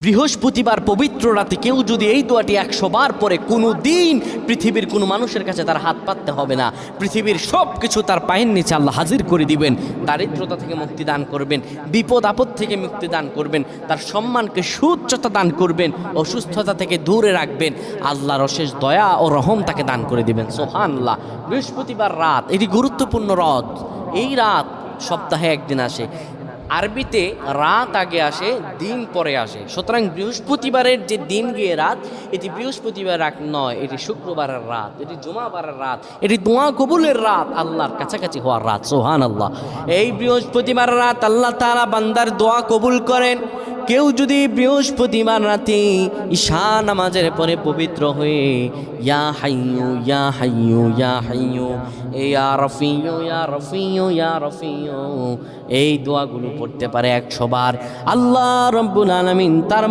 বৃহস্পতিবার পবিত্র রাতে কেউ যদি এই দোয়াটি 100 বার পরে কোনো দিন পৃথিবীর কোনো মানুষের কাছে তার হাত পাততে হবে না। পৃথিবীর সব কিছু তার পায়ের নিচে আল্লাহ হাজির করে দিবেন। দারিদ্রতা থেকে মুক্তি দান করবেন, বিপদ আপদ থেকে মুক্তি দান করবেন, তার সম্মানকে সুউচ্চতা দান করবেন, অসুস্থতা থেকে দূরে রাখবেন। আল্লাহর অশেষ দয়া ও রহম তাকে দান করে দিবেন। সুবহানাল্লাহ। বৃহস্পতিবার রাত এটি গুরুত্বপূর্ণ রাত। এই রাত সপ্তাহে একদিন আসে। আরবিতে রাত আগে আসে, দিন পরে আসে। সুতরাং বৃহস্পতিবারের যে দিন গিয়ে রাত, এটি বৃহস্পতিবার রাত নয়, এটি শুক্রবারের রাত, এটি জুমাবারের রাত, এটি দোয়া কবুলের রাত, আল্লাহর কাছাকাছি হওয়ার রাত। সুবহানাল্লাহ। এই বৃহস্পতিবার রাত আল্লাহ তাআলা বান্দার দোয়া কবুল করেন। কেউ যদি বৃহস্পতিবার রাতে ঈশা নামাজের পরে পবিত্র হয়ে ইয়া হাইয়ু ইয়া হাইয়ু ইয়া হাইয়ু ইয়া রফিয়ু ইয়া রফিয়ু ইয়া রফিয়ু এই দোয়াগুলো পড়তে পারে 100 বার, আল্লাহ রাব্বুল আলামিন তার